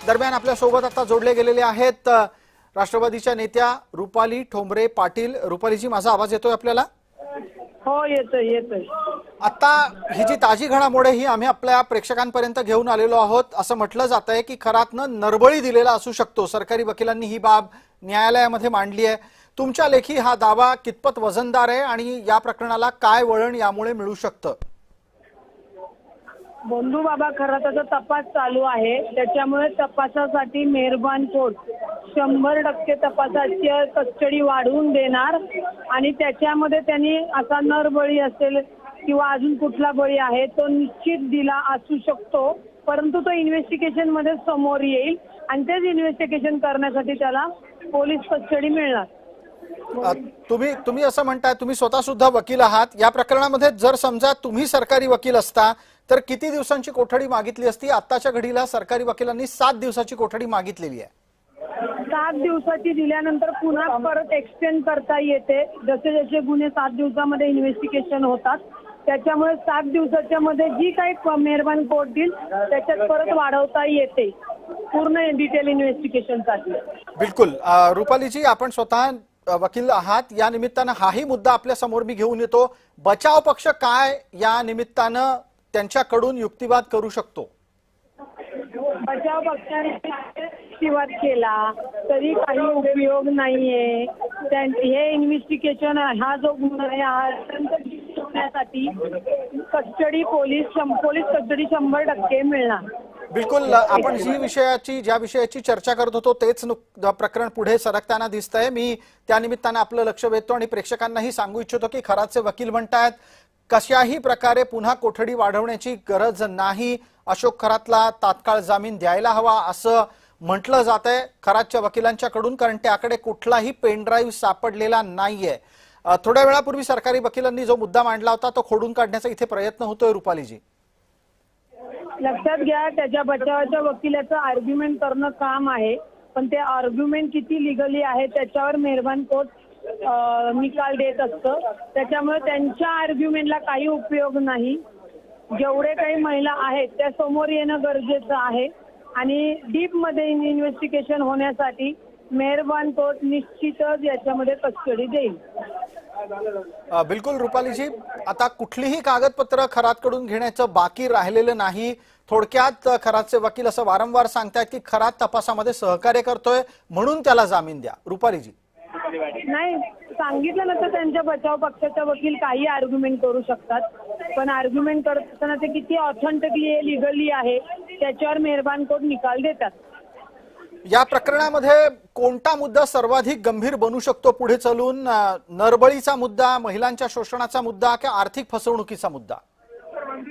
दरम्यान आपल्या सोबत आता जोडले गेलेले आहेत राष्ट्रवादीच्या नेत्या रुपाली ठोंबरे पाटील। रुपालीजी, माझा आवाज येतोय आपल्याला? हो, येतोय। आता ही जी ताजी घडामोड आहे ही आम्ही आपल्या प्रेक्षकांपर्यंत घेऊन आलेलो आहोत। असं म्हटलं जात आहे की खरातनं नरबळी दिलेला असू शकतो। सरकारी वकिलांनी ही बाब न्यायालयामध्ये मांडली आहे। तुमच्या लेखी हा दावा कितपत वजनदार आहे आणि या प्रकरणाला काय वळण यामुळे मिळू शकतं? बंधू बाबा खराताचा तपास चालू आहे, त्याच्यामुळे तपासासाठी मेहरबान कोर्ट 100% तपासाची कस्टडी वाढवून देणार आणि त्याच्यामध्ये त्यांनी असा नरबळी असेल किंवा अजून कुठला बळी आहे तो निश्चित दिला असू शकतो, परंतु तो इन्व्हेस्टिगेशन मध्ये समोर येईल आणि तेच इन्व्हेस्टिगेशन करण्यासाठी त्याला पोलीस कस्टडी मिळणार। तुम्ही असं म्हणताय, तुम्ही स्वतः सुद्धा वकील आहात। या प्रकरणामध्ये जर समजा तुम्ही सरकारी वकील असता तर किती दिवसांची कोठडी मागितली असती? आताच्या घडीला सरकारी वकिलांनी 7 दिवसाची कोठडी मागितलेली आहे। 7 दिवसाची दिल्यानंतर पुन्हा परत एक्सटेंड करता येते, जसे जसे गुन्हे 7 दिवसामध्ये इन्व्हेस्टिगेशन होतात, त्याच्यामुळे 7 दिवसाच्या मध्ये जी काही मेहरबान कोर्ट देईल त्याच्यात परत वाढवता येते पूर्ण डिटेल इन्व्हेस्टिगेशनसाठी। बिलकुल रुपालीजी, आपण स्वतः वकील आहात, या निमित्तानं हाही मुद्दा आपल्या समोर मी घेऊन येतो। बचाव पक्ष काय या निमित्तानं त्यांच्याकडून युक्तिवाद करू शकतो? बचाव पक्षाने युक्तिवाद केला तरी काही उपयोग नाहीये। हे इन्व्हेस्टिगेशन हा जो गुन्हा आहे होण्यासाठी कस्टडी पोलीस कस्टडी 100% मिळणार। बिलकुल, आपण ज्या विषयाची चर्चा करत होतो तेच प्रकरण पुढे सरकताना दिसतंय। मी त्या निमित्तानं आपलं लक्ष वेधतो आणि प्रेक्षकांनाही सांगू इच्छितो की खरातचे वकील म्हणतायत कशाही प्रकारे पुन्हा कोठडी वाढवण्याची गरज नाही। अशोक खरातला तात्काळ जामीन द्यायला हवा असं म्हटलं जात आहे खरातच्या वकिलांच्याकडून, कारण त्याकडे कुठलाही पेन ड्राईव्ह सापडलेला नाहीये। थोड्या वेळापूर्वी सरकारी वकिलांनी जो मुद्दा मांडला होता तो खोडून काढण्याचा इथे प्रयत्न होतोय। रुपालीजी, लक्षात घ्या, त्याच्या बचावाच्या वकिलाचं आर्ग्युमेंट करणं काम आहे, पण ते आर्ग्युमेंट किती लिगली आहे त्याच्यावर मेहरबान कोर्ट निकाल देत असतं। त्याच्यामुळे त्यांच्या आर्ग्युमेंटला काही उपयोग नाही। जेवढे काही महिला आहेत त्या समोर येणं गरजेचं आहे आणि डीप मध्ये इन्व्हेस्टिगेशन होण्यासाठी मेहरबान कोर्ट निश्चितच याच्यामध्ये कस्टडी देईल। बिलकुल रुपालीजी, आता कुठलीही कागदपत्र खरातकडून घेण्याचं बाकी राहिलेलं नाही। थोडक्यात खरातचे वकील असं वारंवार सांगतायत की खरात तपासामध्ये सहकार्य करतोय म्हणून त्याला जामीन द्या। रुपालीजी, नाही, सांगितलं नसतं त्यांच्या बचाव पक्षाचा वकील काही आर्ग्युमेंट करू शकतात, पण आर्ग्युमेंट करत असताना ते किती ऑथेंटिकली लिगली आहे त्याच्यावर मेहरबान कोर्ट निकाल देतात। या प्रकरणामध्ये कोणता मुद्दा सर्वाधिक गंभीर बनू शकतो पुढे चालून? नरबळीचा मुद्दा, महिलांच्या शोषणाचा मुद्दा की आर्थिक फसवणुकीचा मुद्दा?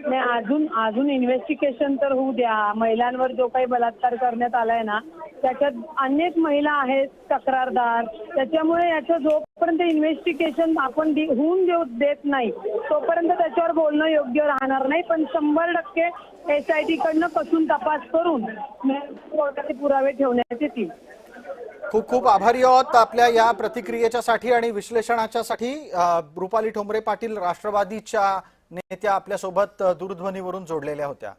नाही, अजून इन्व्हेस्टिगेशन तर होऊ द्या। महिलांवर जो काही बलात्कार करण्यात आलाय ना त्याच्यात अनेक महिला आहेत तक्रारदार, त्याच्यामुळे याचं जोपर्यंत इन्व्हेस्टिगेशन आपण होऊन देत नाही तोपर्यंत त्याच्यावर बोलणं योग्य राहणार नाही। पण 100% SIT कडनं कसून तपास करून कोर्टाचे पुरावे ठेवण्यात येतील। खूप खूप आभारी आहोत आपल्या या प्रतिक्रियेच्यासाठी आणि विश्लेषणाच्यासाठी। रुपाली ठोंबरे पाटील राष्ट्रवादीच्या नेत्या आपल्या सोबत दूरध्वनीवरून जोडलेल्या होत्या।